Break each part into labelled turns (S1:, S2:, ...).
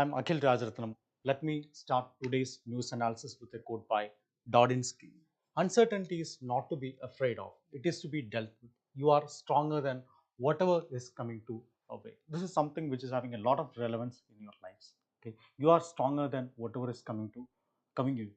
S1: I'm Akhil Rajaratnam. Let me start today's news analysis with a quote by Dodinsky. Uncertainty is not to be afraid of, it is to be dealt with. You are stronger than whatever is coming to away. This is something which is having a lot of relevance in your lives. Okay, you are stronger than whatever is coming your way.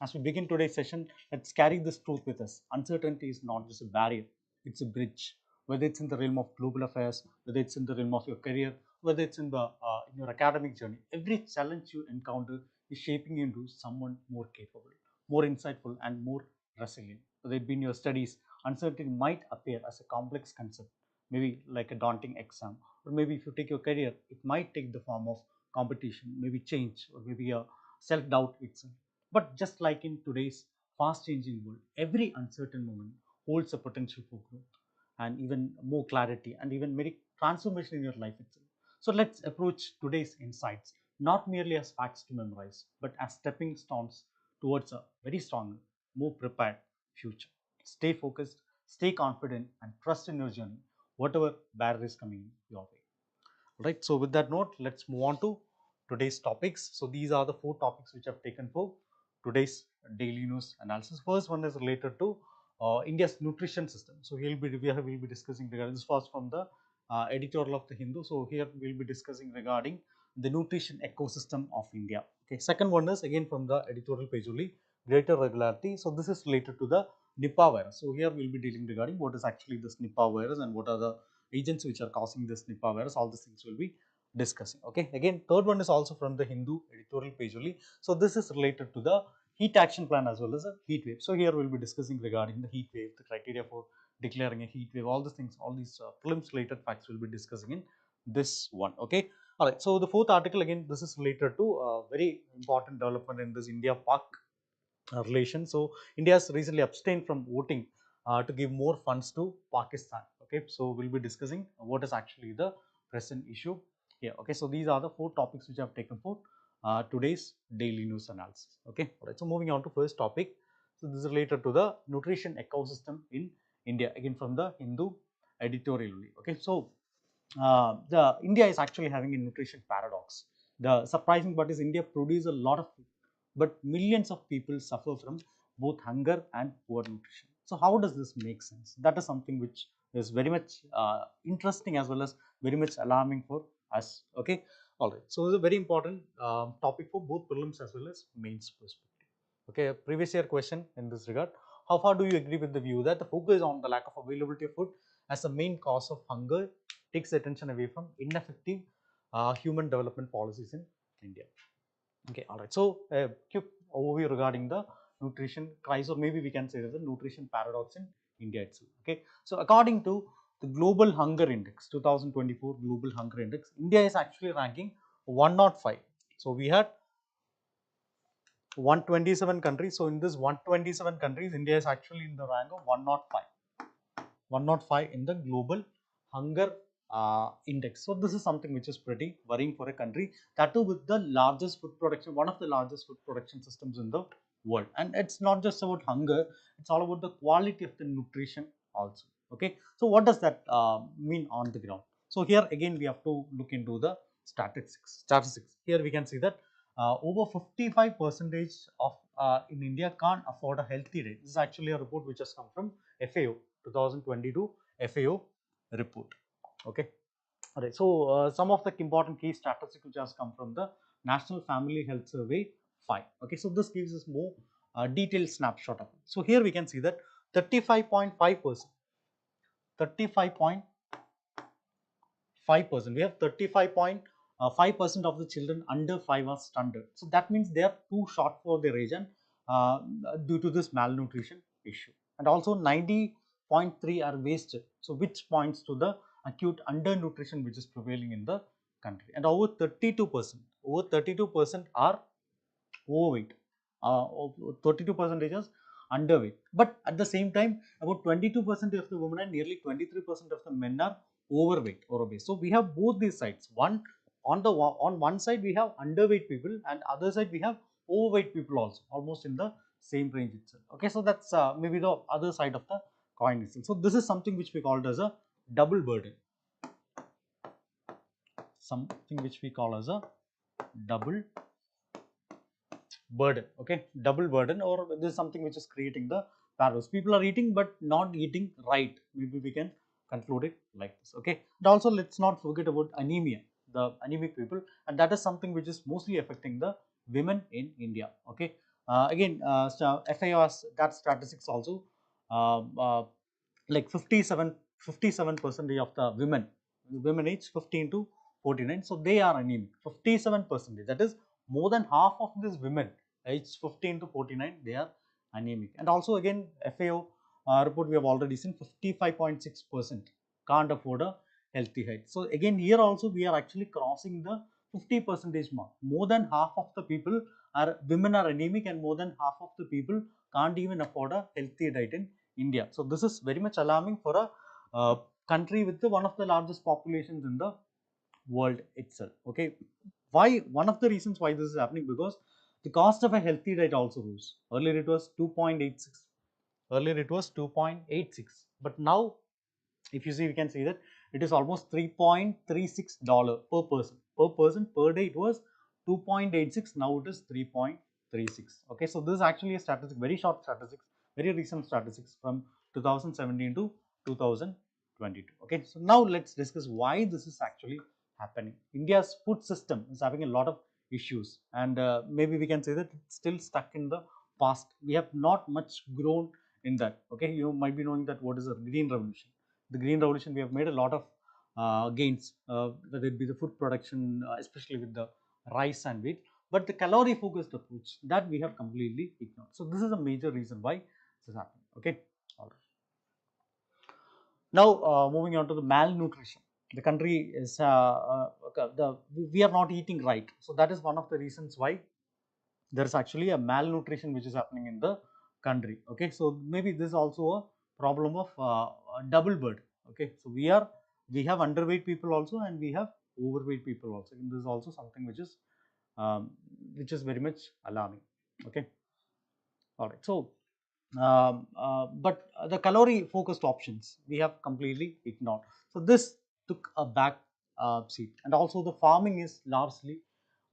S1: As we begin today's session, let's carry this truth with us. Uncertainty is not just a barrier, it's a bridge. Whether it's in the realm of global affairs, whether it's in the realm of your career, whether it's in your academic journey, every challenge you encounter is shaping you into someone more capable, more insightful, and more resilient. Whether it be in your studies, uncertainty might appear as a complex concept, maybe like a daunting exam, or maybe if you take your career, it might take the form of competition, maybe change, or maybe a self-doubt itself. But just like in today's fast-changing world, every uncertain moment holds a potential for growth and even more clarity and even many transformation in your life itself. So let's approach today's insights not merely as facts to memorize, but as stepping stones towards a very stronger, more prepared future. Stay focused, stay confident, and trust in your journey, whatever barrier is coming your way. Right. So with that note, let's move on to today's topics. So these are the four topics which I've taken for today's daily news analysis. First one is related to India's nutrition system. So we'll be discussing regarding this first from the editorial of the Hindu. So here we'll be discussing regarding the nutrition ecosystem of India. Okay. Second one is again from the editorial page only, greater regularity. So this is related to the Nipah virus. So here we'll be dealing regarding what is actually this Nipah virus and what are the agents which are causing this Nipah virus. All these things will be discussing. Okay. Again, third one is also from the Hindu editorial page only. So this is related to the heat action plan as well as a heat wave. So here we'll be discussing regarding the heat wave, the criteria for declaring a heat wave, all these things, all these prelims related facts we'll be discussing in this one. Okay. All right. So the fourth article again, this is related to a very important development in this India-Pak relation. So India has recently abstained from voting to give more funds to Pakistan. Okay, so we'll be discussing what is actually the present issue here. Okay, so these are the four topics which I have taken for today's daily news analysis. Okay, all right. So moving on to first topic. So this is related to the nutrition ecosystem in India. Again from the Hindu editorial. Okay, so the India is actually having a nutrition paradox. The surprising part is India produces a lot of food, but millions of people suffer from both hunger and poor nutrition. So how does this make sense? That is something which is very much interesting as well as very much alarming for us. Okay, all right. So it's a very important topic for both prelims as well as mains perspective. Okay, a previous year question in this regard. How far do you agree with the view that the focus on the lack of availability of food as the main cause of hunger takes attention away from ineffective human development policies in India? Okay, all right. So, a quick overview regarding the nutrition crisis, or maybe we can say that the nutrition paradox in India itself. Okay, so according to the Global Hunger Index, 2024 Global Hunger Index, India is actually ranking 105. So, we had 127 countries. So, in this 127 countries, India is actually in the rank of 105. 105 in the global hunger index. So this is something which is pretty worrying for a country, that too with the largest food production, one of the largest food production systems in the world. And it's not just about hunger, it's all about the quality of the nutrition also. Okay, so what does that mean on the ground? So here again we have to look into the statistics. Here we can see that over 55% of in India can't afford a healthy diet. This is actually a report which has come from FAO 2022 FAO report. Okay. All right. So some of the important key statistics which has come from the National Family Health Survey 5. Okay. So this gives us more detailed snapshot of it. So here we can see that 35.5%, 35.5%. We have 35.5% of the children under 5 are stunted. So that means they are too short for their age and due to this malnutrition issue. And also 90.3 are wasted. So which points to the acute undernutrition which is prevailing in the country. And over 32% are overweight. 32% is underweight. But at the same time, about 22% of the women and nearly 23% of the men are overweight or obese. So we have both these sides. On one side we have underweight people, and other side we have overweight people also, almost in the same range itself. Okay, so that's maybe the other side of the coin itself. So this is something which we called as a double burden. Something which we call as a double burden, okay, double burden, or this is something which is creating the paradox. People are eating but not eating right. Maybe we can conclude it like this, okay. And also let's not forget about anemia, the anemic people, and that is something which is mostly affecting the women in India, okay. Again, FAO has that statistics also, like 57% of the women age 15 to 49, so they are anemic. 57%, that is more than half of these women aged 15 to 49, they are anemic. And also again, FAO report we have already seen, 55.6% can't afford a healthy height. So again, here also we are actually crossing the 50% mark. More than half of the people are women are anemic, and more than half of the people can't even afford a healthy diet in India. So this is very much alarming for a country with one of the largest populations in the world itself, okay. Why? One of the reasons why this is happening, because the cost of a healthy diet also rose. Earlier it was 2.86. Earlier it was 2.86, but now if you see, we can see that it is almost $3.36 per person. Per person per day it was 2.86. Now it is 3.36. Okay, so this is actually a statistic, very short statistics, very recent statistics from 2017 to 2022. Okay, so now let's discuss why this is actually happening. India's food system is having a lot of issues, and maybe we can say that it's still stuck in the past. We have not much grown in that. Okay, you might be knowing that what is a green revolution. The green revolution, we have made a lot of gains, whether it be the food production, especially with the rice and wheat, but the calorie focused approach, that we have completely ignored. So this is a major reason why this is happening, okay. All right. Now moving on to the malnutrition. The country is we are not eating right, so that is one of the reasons why there is actually a malnutrition which is happening in the country, okay. So maybe this is also a problem of double burden, okay. So we have underweight people also, and we have overweight people also, and this is also something um, which is very much alarming, okay. All right. So but the calorie focused options we have completely ignored. So this took a back seat. And also the farming is largely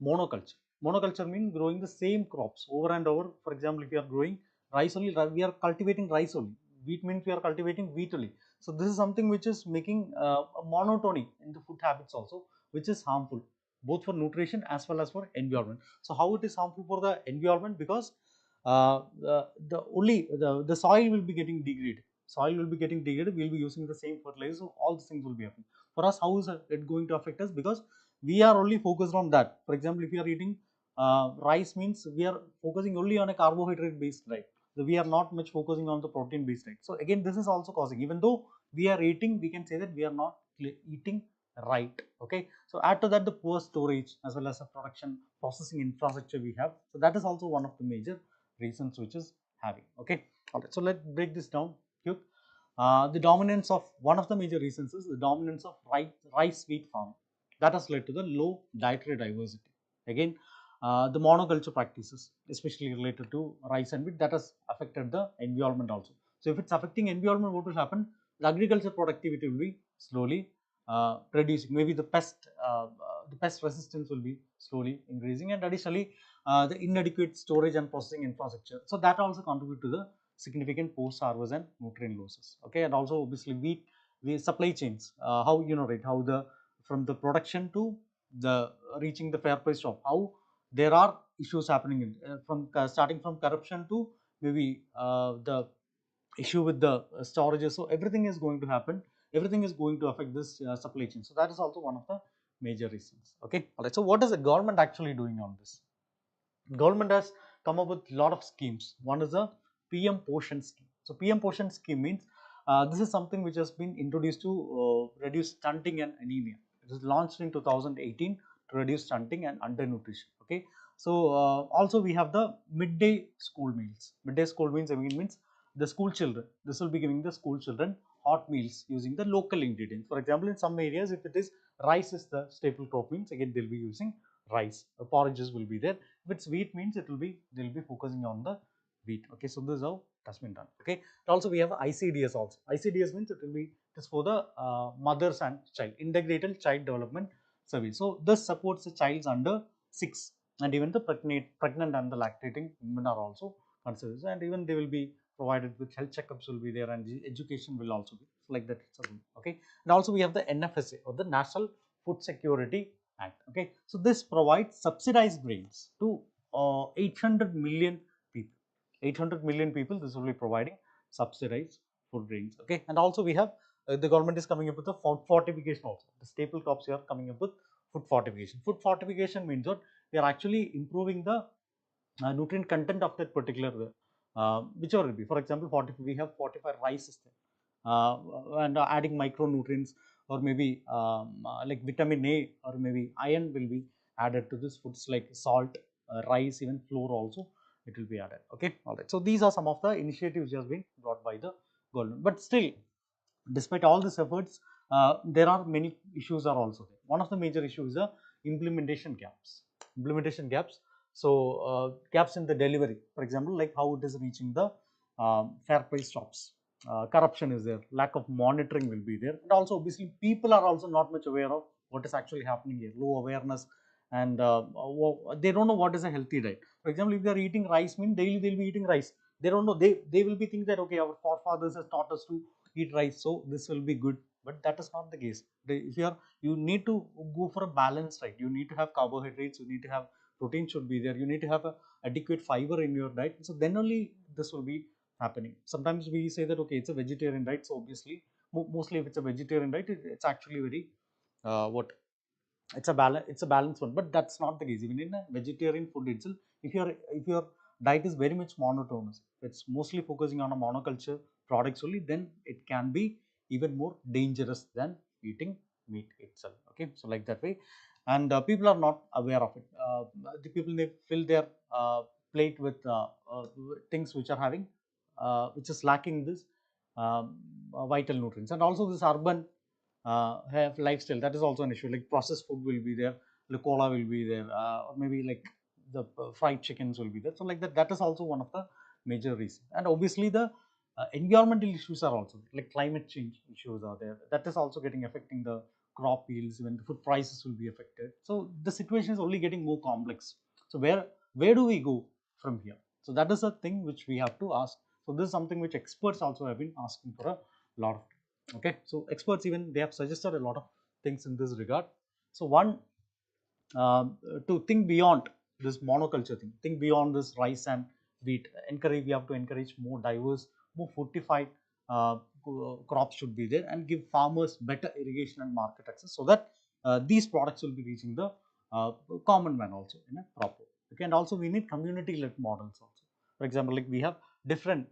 S1: monoculture. Monoculture means growing the same crops over and over. For example, if you are growing rice only, we are cultivating rice only. Wheat means we are cultivating wheat only. So this is something which is making a monotony in the food habits also, which is harmful both for nutrition as well as for environment. So how it is harmful for the environment? Because the soil will be getting degraded. Soil will be getting degraded. We will be using the same fertilizer. So all these things will be happening. For us, how is it going to affect us? Because we are only focused on that. For example, if you are eating rice, means we are focusing only on a carbohydrate based diet. So we are not much focusing on the protein based diet. So again, this is also causing, even though we are eating, we can say that we are not eating right, okay. So add to that the poor storage as well as the production processing infrastructure we have. So that is also one of the major reasons which is having, okay. All right, so let's break this down quick. The dominance of one of the major reasons is the dominance of rice wheat farming. That has led to the low dietary diversity. Again, the monoculture practices, especially related to rice and wheat, that has affected the environment also. So if it's affecting environment, what will happen? The agriculture productivity will be slowly reducing. Maybe the pest resistance will be slowly increasing, and additionally the inadequate storage and processing infrastructure. So that also contribute to the significant post harvest and nutrient losses, okay. And also obviously we supply chains, how right, how the from the production to the reaching the fair price shop, how there are issues happening in, from starting from corruption to maybe the issue with the storages. So everything is going to happen, everything is going to affect this supply chain. So that is also one of the major reasons, okay. All right, so what is the government actually doing on this? Government has come up with a lot of schemes. One is a PM Poshan scheme. So PM Poshan scheme means this is something which has been introduced to reduce stunting and anemia. It was launched in 2018 to reduce stunting and undernutrition, okay. So also we have the midday school meals. Midday school meals, I mean, means the school children, this will be giving the school children hot meals using the local ingredients. For example, in some areas, if it is rice is the staple crop means, again they'll be using rice. Porridges will be there. If it's wheat means, it will be, they'll be focusing on the wheat, okay. So this is how it has been done, okay. And also we have ICDS also. ICDS means it will be, it is for the mothers and child, integrated child development service. So this supports the child's under 6, and even the pregnant and the lactating women are also considered, and even they will be provided with health checkups will be there, and the education will also be like that. Okay, and also we have the NFSA, or the National Food Security Act. Okay, so this provides subsidized grains to 800 million people. 800 million people, this will be providing subsidized food grains. Okay, and also we have the government is coming up with the food fortification also. The staple crops here coming up with food fortification. Food fortification means what? We are actually improving the nutrient content of that particular whichever it be. For example, we have fortified rice system, and adding micronutrients, or maybe like vitamin A, or maybe iron will be added to this foods, like salt, rice, even flour also it will be added. Okay, all right. So these are some of the initiatives which has been brought by the government, but still, despite all these efforts, there are many issues are also there. One of the major issues is the implementation gaps. Implementation gaps. So gaps in the delivery, for example, like how it is reaching the fair price shops. Corruption is there, lack of monitoring will be there, and also obviously people are also not much aware of what is actually happening here. Low awareness, and they don't know what is a healthy diet. For example, if they are eating rice, mean daily they will be eating rice. They don't know. They will be thinking that okay, our forefathers has taught us to eat rice, so this will be good. But that is not the case. If you need to go for a balanced diet. You need to have carbohydrates. You need to have protein should be there. You need to have a adequate fiber in your diet. So then only this will be happening. Sometimes we say that okay, it's a vegetarian diet. So obviously, mostly if it's a vegetarian diet, it's actually very what it's a balanced one, but that's not the case. Even in a vegetarian food itself, if your diet is very much monotonous, it's mostly focusing on a monoculture products only, then it can be even more dangerous than eating meat itself. Okay, so like that way, and people are not aware of it. The people, they fill their plate with things which are having which is lacking this vital nutrients. And also this urban have lifestyle, that is also an issue. Like processed food will be there, the cola will be there, or maybe like the fried chickens will be there. So like that is also one of the major reasons. And obviously the environmental issues are also there, like climate change issues are there. That is also getting affecting the crop yields, when the food prices will be affected. So the situation is only getting more complex. So where do we go from here? So that is a thing which we have to ask. So this is something which experts also have been asking for a lot of time. Okay, so experts, even they have suggested a lot of things in this regard. So one, to think beyond this monoculture thing, think beyond this rice and wheat. We have to encourage more diverse, more fortified crops should be there, and give farmers better irrigation and market access, so that these products will be reaching the common man also in a proper. Okay, and also we need community-led models also. For example, like we have different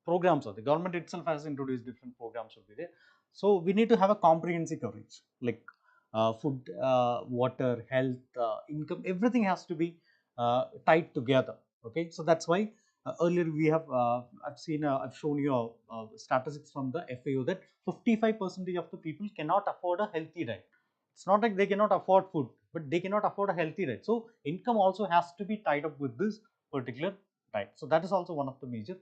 S1: programs, or the government itself has introduced different programs will be there. So we need to have a comprehensive coverage, like food, water, health, income, everything has to be tied together. Okay, so that's why earlier we have I've shown you statistics from the FAO that 55% of the people cannot afford a healthy diet. It's not like they cannot afford food, but they cannot afford a healthy diet. So income also has to be tied up with this particular diet. So that is also one of the major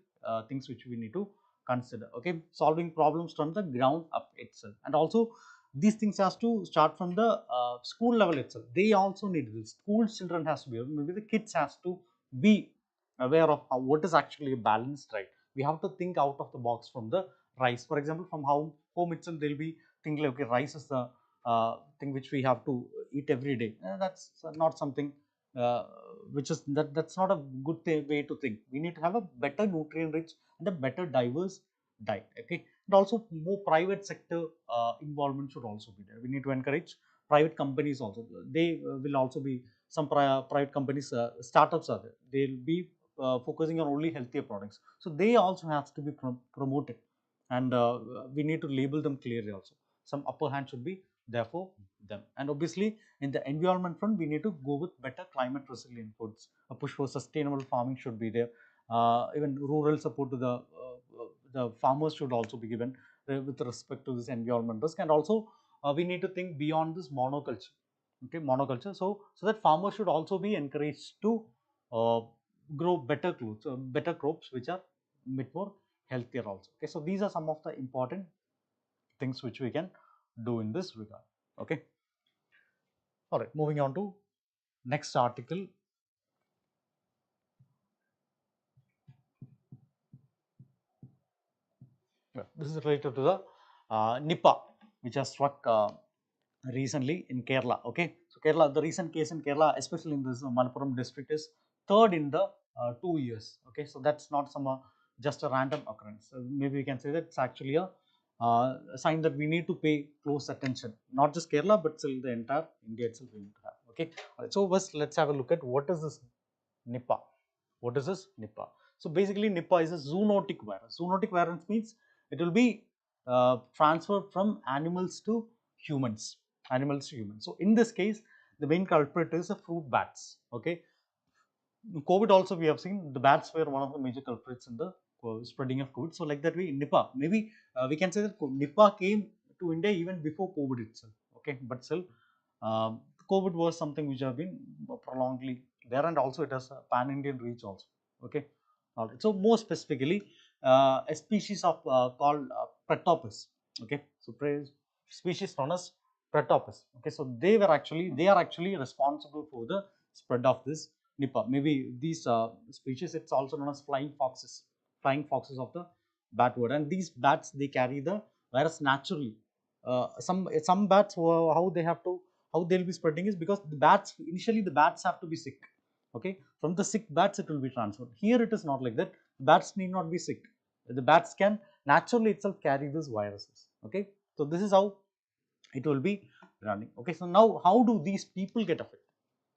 S1: things which we need to consider. Okay, solving problems from the ground up itself. And also these things has to start from the school level itself. They also need this. School children has to be, maybe the kids has to be aware of what is actually a balanced diet. We have to think out of the box from the rice. For example, from home itself, they'll be thinking like, okay, rice is the thing which we have to eat every day. That's not something which is that's not a good way to think. We need to have a better nutrient rich and a better diverse diet. Okay, and also more private sector involvement should also be there. We need to encourage private companies also. They will also be some private companies, startups are there. They'll be focusing on only healthier products. So they also have to be promoted, and we need to label them clearly also. Some upper hand should be there for them. And obviously in the environment front, we need to go with better climate resilient foods. A push for sustainable farming should be there. Even rural support to the farmers should also be given with respect to this environment risk. And also we need to think beyond this monoculture. Okay, monoculture. So that farmers should also be encouraged to uh, grow better clothes, better crops which are bit more healthier also. Okay, so these are some of the important things which we can do in this regard. Okay, all right, moving on to next article. Yeah, this is related to the Nipah, which has struck recently in Kerala. Okay, so Kerala, the recent case in Kerala, especially in this Malappuram district, is third in the 2 years. Okay, so that's not some just a random occurrence. Maybe we can say that it's actually a sign that we need to pay close attention, not just Kerala, but still the entire India itself we need to have. Okay, all right, so first let's have a look at what is this Nipah. What is this Nipah? So basically, Nipah is a zoonotic virus. Zoonotic virus means it will be transferred from animals to humans. Animals to humans. So in this case, the main culprit is the fruit bats. Okay, COVID also we have seen the bats were one of the major culprits in the spreading of COVID. So like that way, Nipah, maybe we can say that Nipah came to India even before COVID itself. Okay, but still, COVID was something which have been prolongedly there, and also it has a pan-Indian reach also. Okay, all right. So more specifically, a species of called Pretopus. Okay, so species known as Pretopus. Okay, so they are actually responsible for the spread of this Nipah. Maybe these species, it's also known as flying foxes of the bat word. And these bats, they carry the virus naturally. Some bats, how they have to, how they'll be spreading is because the bats, initially the bats have to be sick. Okay, from the sick bats it will be transferred. Here it is not like that. Bats need not be sick. The bats can naturally itself carry these viruses. Okay, so this is how it will be running. Okay, so now how do these people get affected?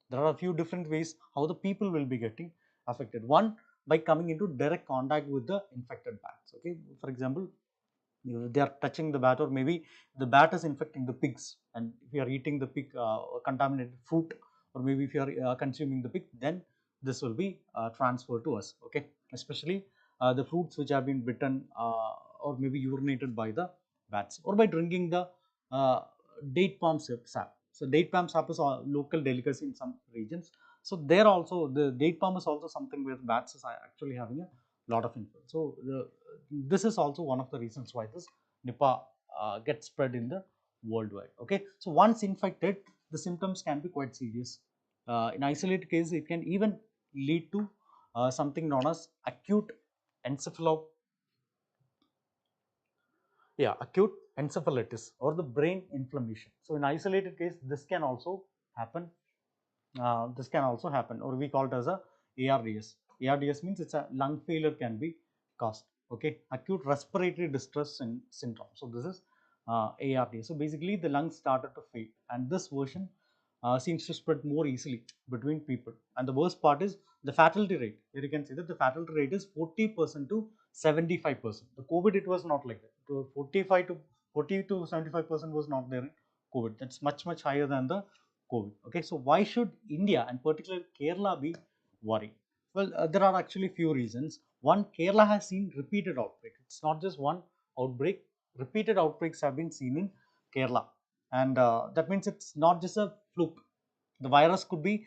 S1: There are a few different ways how the people will be getting affected. One, by coming into direct contact with the infected bats. Okay, for example, they are touching the bat, or maybe the bat is infecting the pigs, and if you are eating the pig contaminated fruit, or maybe if you are consuming the pig, then this will be transferred to us. Okay, especially the fruits which have been bitten or maybe urinated by the bats, or by drinking the uh, date palm sap. So date palm sap is a local delicacy in some regions. So there also the date palm is also something where bats is actually having a lot of influence. So this is also one of the reasons why this Nipah gets spread in the worldwide. Okay, so once infected, the symptoms can be quite serious. In isolated cases, it can even lead to something known as acute encephalo acute encephalitis or the brain inflammation. So in isolated case, this can also happen, or we call it as a ARDS. ARDS means it's a lung failure can be caused. Okay, acute respiratory distress syndrome. So this is ARDS. So basically, the lungs started to fail, and this version seems to spread more easily between people. And the worst part is the fatality rate. Here you can see that the fatality rate is 40% to 75%. The COVID, it was not like that. 45 to 40 to 75% was not there in COVID. That's much higher than the COVID. Okay, so why should India and particularly Kerala be worried? Well, there are actually few reasons. One, Kerala has seen repeated outbreaks. It's not just one outbreak. Repeated outbreaks have been seen in Kerala, and that means it's not just a fluke. The virus could be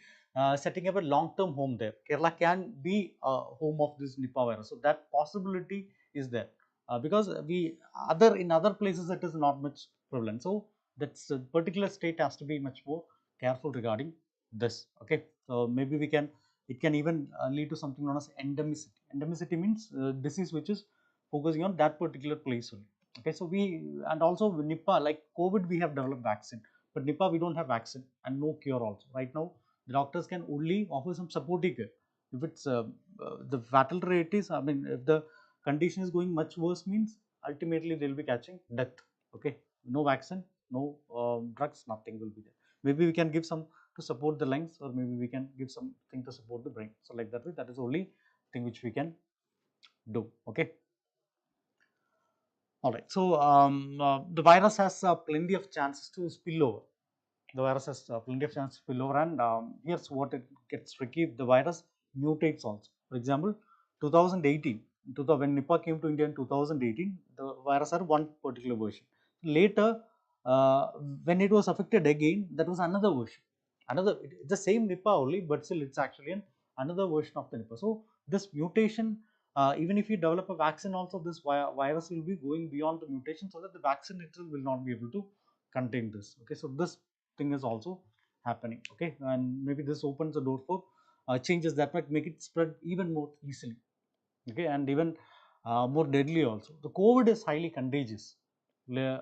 S1: setting up a long-term home there. Kerala can be a home of this Nipah virus, so that possibility is there. Because we other in other places it is not much prevalent. So that's a particular state has to be much more careful regarding this. Okay, so maybe we can, it can even lead to something known as endemicity. Endemicity means disease which is focusing on that particular place only. Okay, so we, and also Nipah, like COVID, we have developed vaccine, but Nipah we don't have vaccine and no cure also. Right now, the doctors can only offer some supportive care. If it's the fatal rate is, I mean, if the condition is going much worse, means ultimately they'll be catching death. Okay, no vaccine, no drugs, nothing will be there. Maybe we can give some to support the lungs, or maybe we can give something to support the brain. So like that way, that is only thing which we can do. Okay. All right. So the virus has plenty of chances to spill over. The virus has plenty of chance to spill over, and here's what it gets tricky: the virus mutates also. For example, 2018, when Nipah came to India in 2018, the virus had one particular version. Later, when it was affected again, that was another version. It's the same Nipah only, but still it's actually another version of the Nipah. So this mutation, even if you develop a vaccine, also this virus will be going beyond the mutation, so that the vaccine itself will not be able to contain this. Okay, so this thing is also happening. Okay, and maybe this opens the door for changes that might make it spread even more easily. Okay, and even more deadly also. The COVID is highly contagious with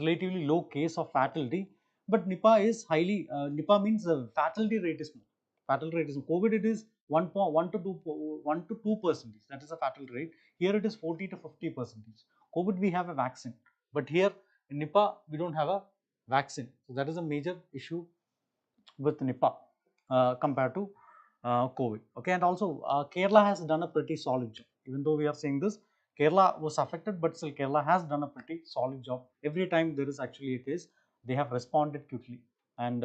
S1: relatively low case of fatality, but Nipah is highly, Nipah means the fatality rate is more. Fatality rate is more. COVID it is 1 to 2, 1 to 2%. That is the fatality rate. Here it is 40 to 50%. COVID we have a vaccine, but here in Nipah we don't have a vaccine. So that is a major issue with Nipah compared to COVID. Okay, and also Kerala has done a pretty solid job. Even though we are saying this, Kerala was affected, but still Kerala has done a pretty solid job. Every time there is actually a case, they have responded quickly. And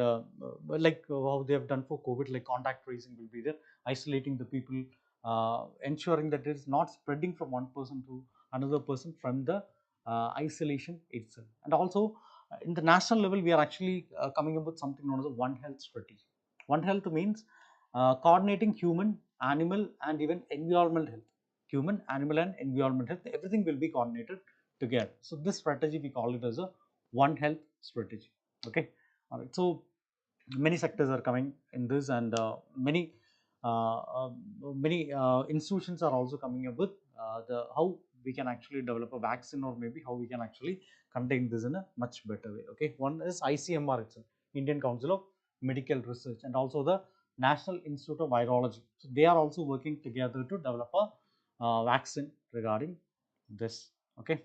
S1: like how they have done for COVID, like contact tracing will be there, isolating the people, ensuring that it is not spreading from one person to another person from the isolation itself. And also in the national level, we are actually coming up with something known as a One Health strategy. One Health means coordinating human, animal, and even environmental health. Human, animal, and environmental health, everything will be coordinated together. So this strategy we call it as a One Health strategy. Okay, all right. So many sectors are coming in this, and uh, uh, many institutions are also coming up with the how we can actually develop a vaccine, or maybe how we can actually contain this in a much better way. Okay, one is ICMR itself, Indian Council of Medical Research, and also the National Institute of Virology. So they are also working together to develop a vaccine regarding this. Okay,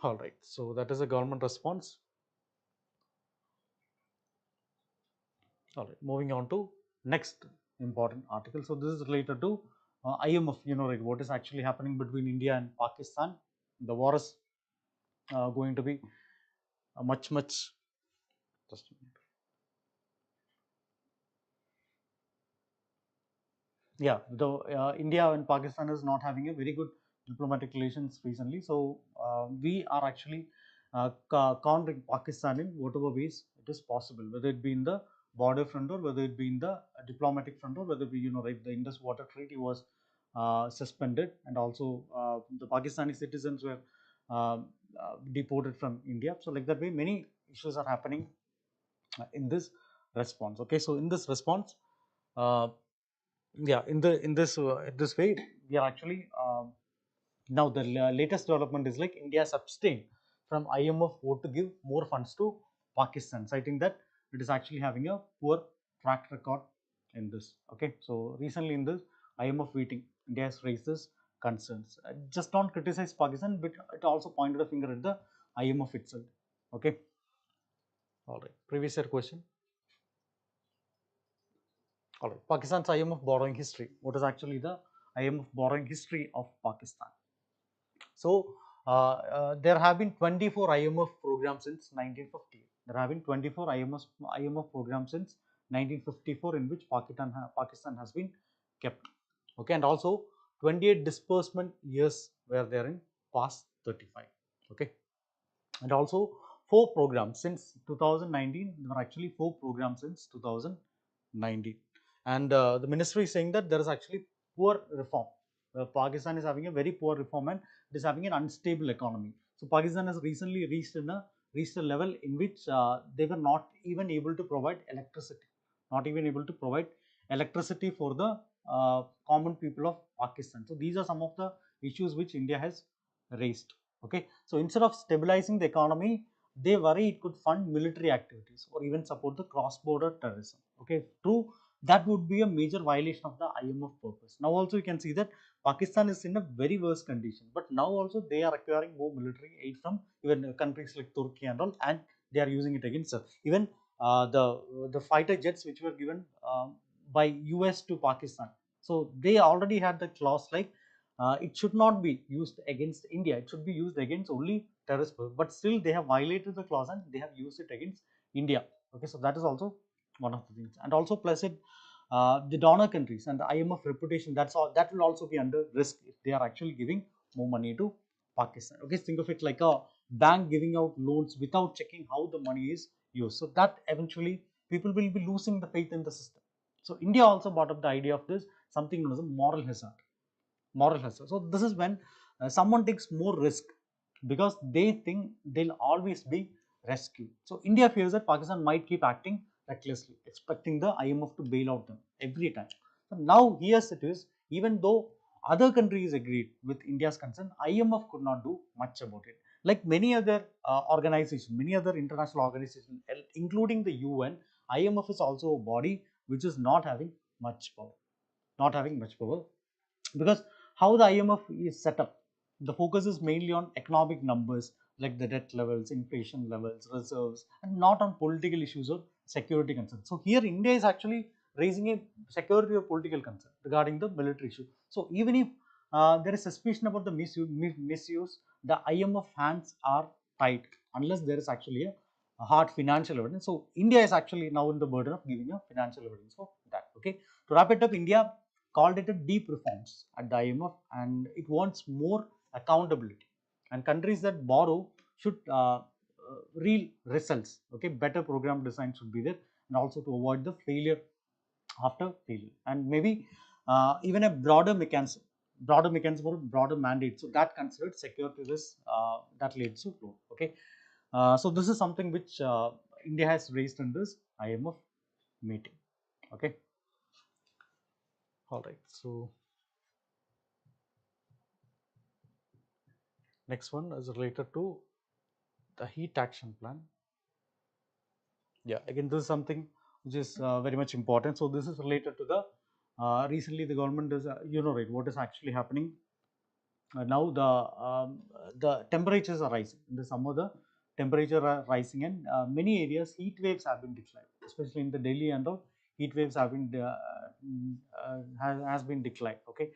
S1: all right. So that is a government response. All right, moving on to next important article. So this is related to IMF. You know, right, what is actually happening between India and Pakistan. The war is going to be much. Just a minute. Yeah, the India and Pakistan is not having a very good diplomatic relations recently. So we are actually countering Pakistan in whatever ways it is possible, whether it be in the border front, or whether it be in the diplomatic front, or whether it be, you know, right, the Indus Water Treaty was suspended, and also the Pakistani citizens were deported from India. So like that way, many issues are happening in this response. Okay, so in this response, uh, yeah, in this way, we are actually now the latest development is like India has abstained from IMF vote to give more funds to Pakistan, citing that it is actually having a poor track record in this. Okay, so recently in this IMF meeting, India has raised this concerns. Just don't criticize Pakistan, but it also pointed a finger at the IMF itself. Okay, all right, previous year question. All right, Pakistan's IMF borrowing history. What is actually the IMF borrowing history of Pakistan? So there have been 24 IMF programs since 1950. There have been 24 IMF programs since 1954, in which Pakistan has been kept. Okay, and also 28 disbursement years were there in past 35. Okay, and also 4 programs since 2019. There are actually 4 programs since 2019, and the ministry is saying that there is actually poor reform. Pakistan is having a very poor reform, and it is having an unstable economy. So Pakistan has recently reached a level in which they were not even able to provide electricity, not even able to provide electricity for the common people of Pakistan. So these are some of the issues which India has raised. Okay, so instead of stabilizing the economy, they worry it could fund military activities or even support the cross-border terrorism. Okay, true, that would be a major violation of the IMF purpose. Now also you can see that Pakistan is in a very worse condition, but now also they are acquiring more military aid from even countries like Turkey and all, and they are using it against even the fighter jets which were given by US to Pakistan. So they already had the clause like it should not be used against India. It should be used against only terrorist groups. But still, they have violated the clause and they have used it against India. Okay, so that is also one of the things. And also, plus it, the donor countries and the IMF reputation. That's all. That will also be under risk if they are actually giving more money to Pakistan. Okay, think of it like a bank giving out loans without checking how the money is used. So that eventually people will be losing the faith in the system. So India also brought up the idea of this, something known as a moral hazard. Moral hazard. So this is when someone takes more risk because they think they'll always be rescued. So India fears that Pakistan might keep acting recklessly, expecting the IMF to bail out them every time. So now here's it is, even though other countries agreed with India's concern, IMF could not do much about it. Like many other organizations, many other international organizations, including the UN, IMF is also a body which is not having much power. Not having much power, because how the IMF is set up, the focus is mainly on economic numbers like the debt levels, inflation levels, reserves, and not on political issues or security concerns. So here India is actually raising a security or political concern regarding the military issue. So even if there is suspicion about the misuse, the IMF hands are tied unless there is actually a hard financial evidence. So India is actually now in the burden of giving a financial evidence for that. Okay, to wrap it up, India called it a deep reforms at the IMF, and it wants more accountability. And countries that borrow should real results. Okay, better program design should be there, and also to avoid the failure after failure, and maybe even a broader mechanism or broader mandate. So that considered security risk that leads to flow. Okay, so this is something which India has raised in this IMF meeting. Okay, all right. So next one is related to the heat action plan. Yeah, again, this is something which is very much important. So this is related to the recently the government is right, what is actually happening now. The temperatures are rising in the summer. The temperature are rising, and many areas heat waves have been declined, especially in the Delhi and all. Heat waves have been has been declined. Okay,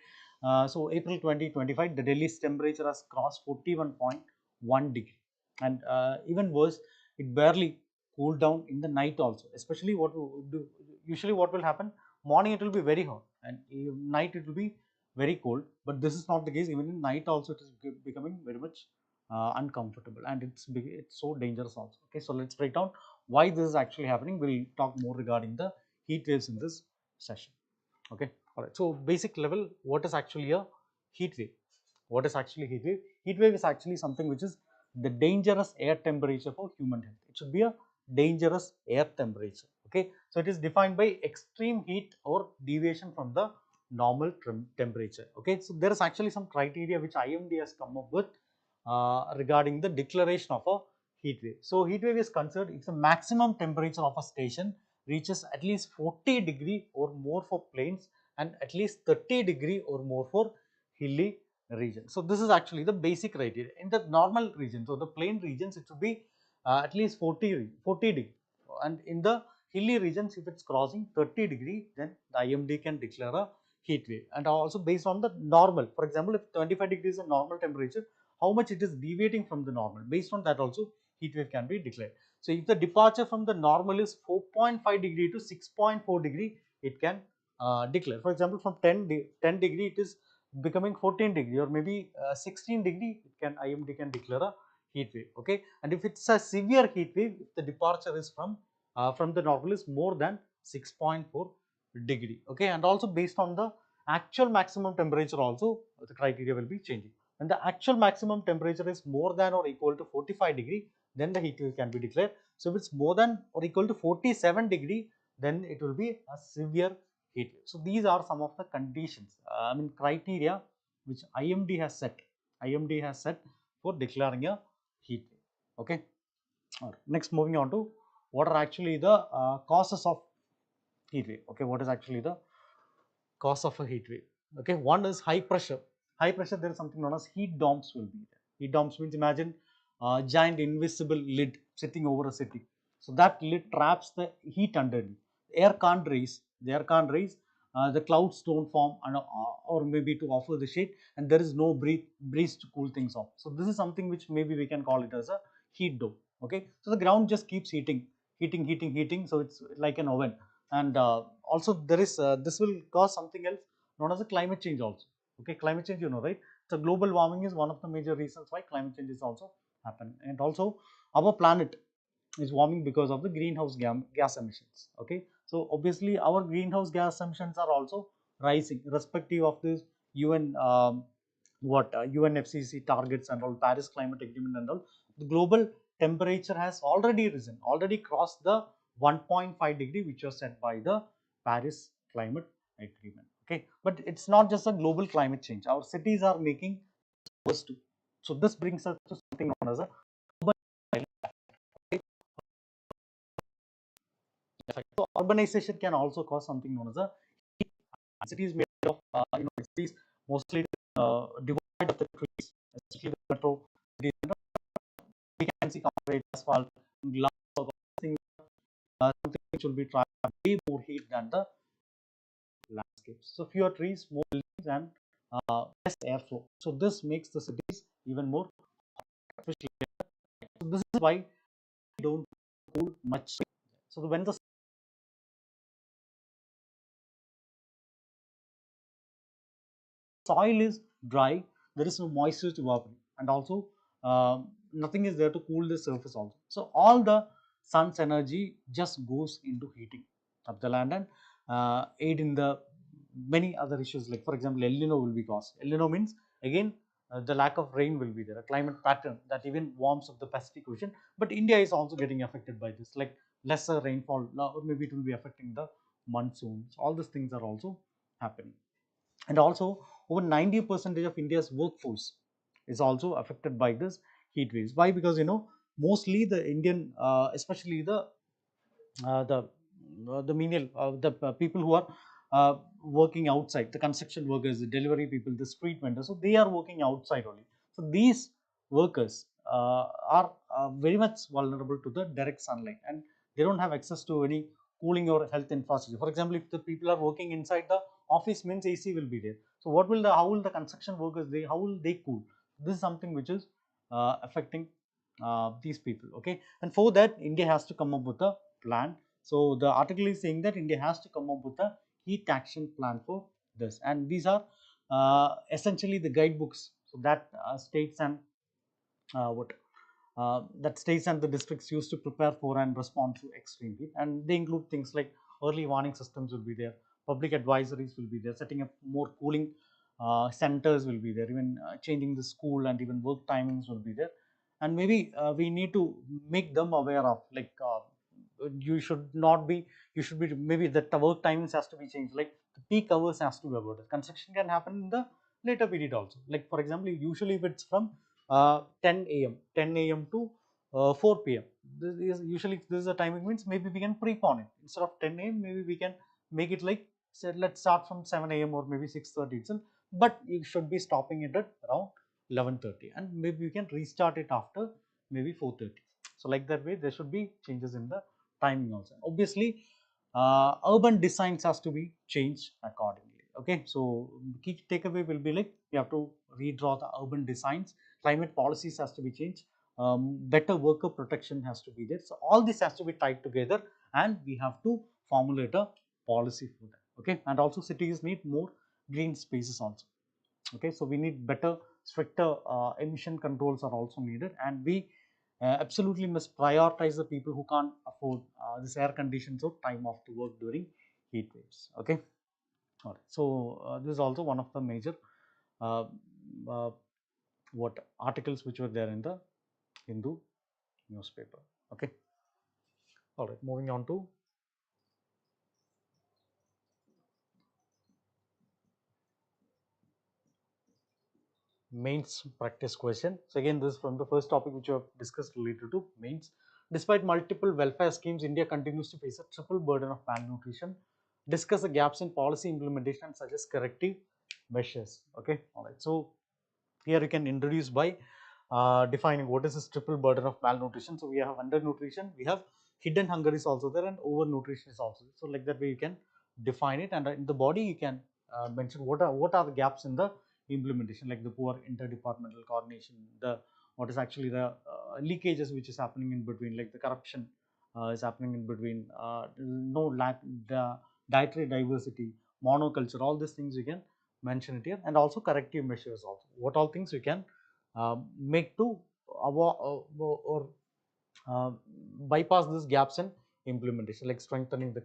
S1: so April 2025, the Delhi's temperature has crossed 41.1 degree, and even worse, it barely cooled down in the night also. Especially what do usually what will happen, morning it will be very hot, and night it will be very cold. But this is not the case. Even in night also it is becoming very much uncomfortable, and it's so dangerous also. Okay, so let's break down why this is actually happening. We'll talk more regarding the heat waves in this session. Okay, all right. So basic level, what is actually a heat wave? What is actually heat wave? Heat wave is actually something which is the dangerous air temperature for human health. It should be a dangerous air temperature. Okay, so it is defined by extreme heat or deviation from the normal temperature. Okay, so there is actually some criteria which IMD has come up with regarding the declaration of a heat wave. So heat wave is considered if the maximum temperature of a station reaches at least 40 degree or more for plains and at least 30 degree or more for hilly region. So this is actually the basic criteria. In the normal region, so the plain regions, it should be at least 40 degree, and in the hilly regions, if it's crossing 30 degree, then the IMD can declare a heat wave. And also based on the normal, for example, if 25 degrees is a normal temperature, how much it is deviating from the normal, based on that also heat wave can be declared. So if the departure from the normal is 4.5 degree to 6.4 degree, it can declare. For example, from 10 degree it is becoming 14 degree, or maybe 16 degree, it can IMD can declare a heat wave. Okay, and if it's a severe heat wave, if the departure is from the normal is more than 6.4 degree. Okay, and also based on the actual maximum temperature also the criteria will be changing. When the actual maximum temperature is more than or equal to 45 degree, then the heat wave can be declared. So if it's more than or equal to 47 degree, then it will be a severe heat wave. So these are some of the conditions, criteria which IMD has set. IMD has set for declaring a heat wave. Okay. All right. Next, moving on to what are actually the causes of heat wave. Okay, what is actually the cause of a heat wave? Okay, one is high pressure. High pressure, there is something known as heat domes will be there. Heat domes means, imagine a giant invisible lid sitting over a city. So that lid traps the heat underneath. The air can't raise. The air can't raise. The clouds don't form, and, or maybe to offer the shade, and there is no breeze to cool things off. So this is something which maybe we can call it as a heat dome. Okay, so the ground just keeps heating. So it's like an oven. And also there is this will cause something else known as a climate change also. Okay, climate change, right? So global warming is one of the major reasons why climate change is also happen. And also our planet is warming because of the greenhouse gas emissions. Okay, so obviously our greenhouse gas emissions are also rising irrespective of this UN UNFCCC targets and all, Paris climate agreement and all. The global temperature has already risen, already crossed the 1.5 degree which was set by the Paris Climate Agreement. Okay, but it's not just a global climate change. Our cities are making worse too. So this brings us to something known as a urban effect. So urbanization can also cause something known as a heat. Cities made of cities mostly devoid of the trees, especially the metro cities. We can see concrete, asphalt, glass, things, something which will be trapped way more heat than the landscapes. So fewer trees, more buildings, and less airflow. So this makes the cities even more artificial. So this is why we don't cool much. So when the soil is dry, there is no moisture to evaporate, and also nothing is there to cool the surface also. So all the sun's energy just goes into heating of the land and aid in the many other issues, like for example El Nino will be caused. El Nino means again the lack of rain will be there, a climate pattern that even warms up the Pacific Ocean. But India is also getting affected by this, like lesser rainfall, or maybe it will be affecting the monsoons. All these things are also happening. And also over 90% of India's workforce is also affected by this heat waves. Why? Because mostly the Indian, especially the menial, the people who are working outside, the construction workers, the delivery people, the street vendors, so they are working outside only. So these workers are very much vulnerable to the direct sunlight, and they don't have access to any cooling or health infrastructure. For example, if the people are working inside the office, means AC will be there. So what will the how will the construction workers, how will they cool? This is something which is affecting these people. Okay, and for that India has to come up with a plan. So the article is saying that India has to come up with a heat action plan for this, and these are essentially the guidebooks. So that states and what that states and the districts used to prepare for and respond to extreme heat, and they include things like early warning systems will be there, public advisories will be there, setting up more cooling centers will be there, even changing the school and even work timings will be there. And maybe we need to make them aware of, like you should not be, you should be, maybe that the work timings has to be changed, like the peak hours has to be avoided. Construction can happen in the later period also, like for example usually if it's from 10 a.m. to 4 p.m. This is usually, this is the timing, means maybe we can prepone it. Instead of 10 a.m. maybe we can make it like, say, let's start from 7 a.m. or maybe 6:30 itself, but you should be stopping it at around 11:30, and maybe we can restart it after maybe 4:30. So like that way there should be changes in the timing also. Obviously urban designs has to be changed accordingly. Okay, so key takeaway will be like you have to redraw the urban designs, climate policies has to be changed, better worker protection has to be there. So all this has to be tied together, and we have to formulate a policy for that. Okay, and also cities need more green spaces also. Okay, so we need better, stricter emission controls are also needed, and we absolutely must prioritize the people who can't afford this air conditions or time off to work during heat waves. Okay, all right. So this is also one of the major uh, uh, what articles which were there in the Hindu newspaper. Okay, all right. Moving on to mains practice question. So again, this is from the first topic which we have discussed related to mains. Despite multiple welfare schemes, India continues to face a triple burden of malnutrition. Discuss the gaps in policy implementation and suggest corrective measures. Okay, all right. So here you can introduce by defining what is this triple burden of malnutrition. So we have undernutrition, we have hidden hunger is also there, and overnutrition is also there. So like that way you can define it, and in the body you can mention what are the gaps in the implementation, like the poor interdepartmental coordination, the what is actually the leakages which is happening in between, like the corruption is happening in between, no lack the dietary diversity, monoculture, all these things you can mention it here, and also corrective measures also. What all things you can make to or uh, bypass these gaps in implementation, like strengthening the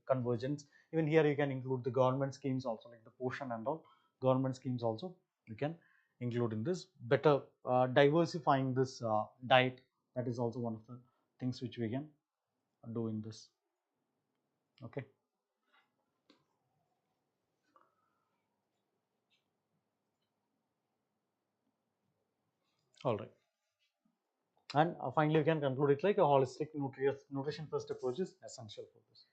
S1: convergence. Even here you can include the government schemes also, like the portion and all government schemes also you can include in this. Better diversifying this diet, That is also one of the things which we can do in this. Okay. All right. And finally, we can conclude it like a holistic nutrition first approach is essential for this.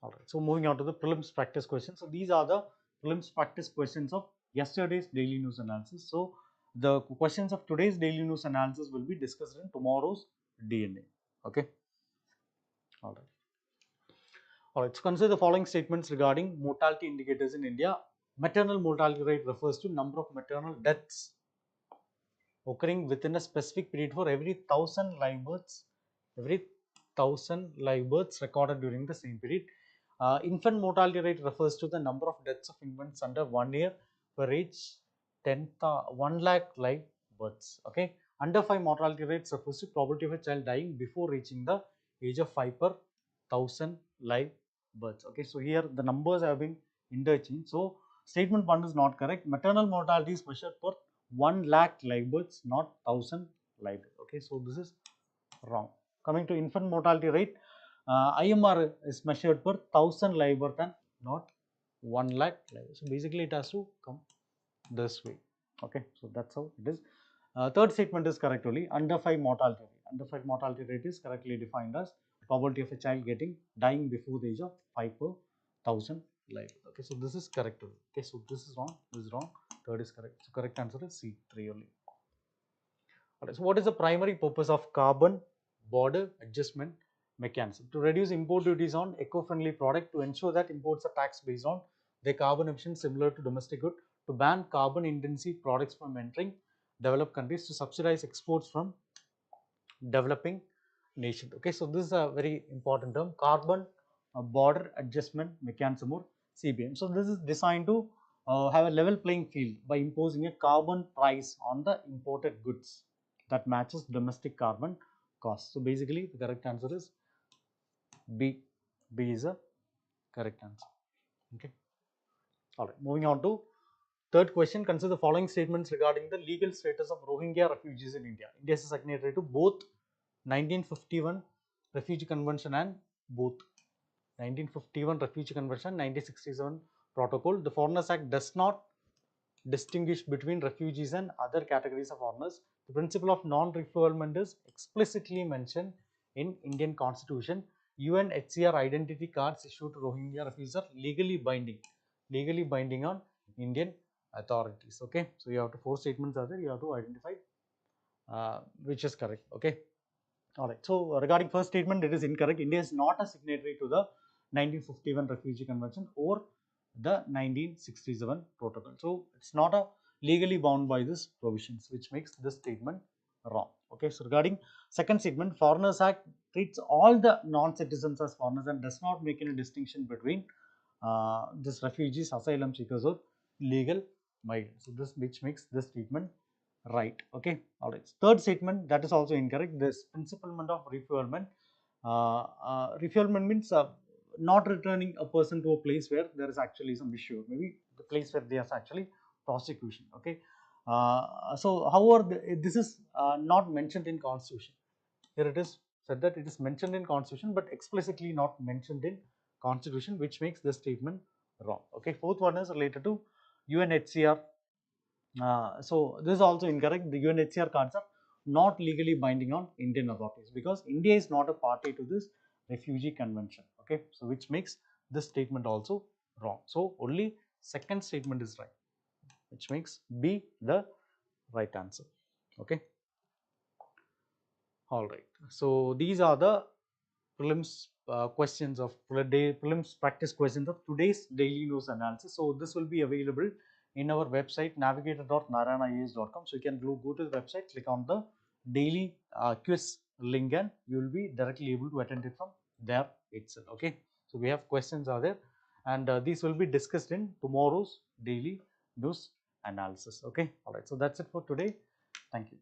S1: All right. So moving on to the prelims practice questions. So these are the prelims practice questions of yesterday's daily news analysis. So the questions of today's daily news analysis will be discussed in tomorrow's DNA. Okay. All right. All right. So consider the following statements regarding mortality indicators in India. Maternal mortality rate refers to number of maternal deaths occurring within a specific period for every 1000 live births, every 1000 live births recorded during the same period. Infant mortality rate refers to the number of deaths of infants under 1 year per age 1 lakh live births. Okay. Under 5 mortality rates refers to probability of a child dying before reaching the age of 5 per 1000 live births. Okay. So here the numbers have been interchanged. So statement 1 is not correct. Maternal mortality is measured per 1 lakh live births, not 1000 live births. Okay. So this is wrong. Coming to infant mortality rate, IMR is measured per 1000 live birth and not 1 lakh live birth. So basically it has to come this way. Okay. So that's how it is. Third statement is correct only. Under 5 mortality rate. Under 5 mortality rate is correctly defined as probability of a child dying before the age of 5 per 1000 live. Okay. So this is correct only. Okay. So this is wrong. This is wrong. Third is correct. So correct answer is C3 only. Alright, so what is the primary purpose of carbon border adjustment mechanism? To reduce import duties on eco-friendly product, to ensure that imports are taxed based on their carbon emissions similar to domestic good, to ban carbon intensive products from entering developed countries, to subsidize exports from developing nations. Okay, so this is a very important term, carbon border adjustment mechanism or CBM. So this is designed to have a level playing field by imposing a carbon price on the imported goods that matches domestic carbon cost. So basically the correct answer is B. B is a correct answer. Okay. All right. Moving on to third question. Consider the following statements regarding the legal status of Rohingya refugees in India. India is a signatory to both 1951 Refugee Convention and both 1951 Refugee Convention, 1967 Protocol. The Foreigners Act does not distinguish between refugees and other categories of foreigners. The principle of non-refoulement is explicitly mentioned in Indian Constitution. UNHCR identity cards issued to Rohingya refugees are legally binding on Indian authorities. Okay, so you have to, 4 statements are there, you have to identify which is correct. Okay. All right. So regarding first statement, it is incorrect. India is not a signatory to the 1951 Refugee Convention or the 1967 Protocol. So it's not a legally bound by this provisions, which makes this statement wrong. Okay. So regarding second statement, Foreigners Act treats all the non-citizens as foreigners and does not make any distinction between this refugees, asylum seekers, or legal migrants. So this which makes this statement right. Okay. All right. Third statement, that is also incorrect. This principle of refoulement. Refoulement means not returning a person to a place where there is actually some issue, maybe the place where there is actually prosecution. Okay. So however, this is not mentioned in Constitution. Here it is said that it is mentioned in Constitution but explicitly not mentioned in Constitution, which makes this statement wrong. Okay. Fourth one is related to UNHCR. So this is also incorrect. The UNHCR cards are not legally binding on Indian authorities because India is not a party to this refugee convention. Okay, so which makes this statement also wrong. So only second statement is right, which makes B the right answer. Okay. All right. So these are the prelims questions of prelims practice questions of today's daily news analysis. So this will be available in our website navigator.narayanias.com. So you can go to the website, click on the daily quiz link, and you will be directly able to attend it from there itself. Okay. So we have questions are there, and these will be discussed in tomorrow's daily news analysis. Okay. All right. So that's it for today. Thank you.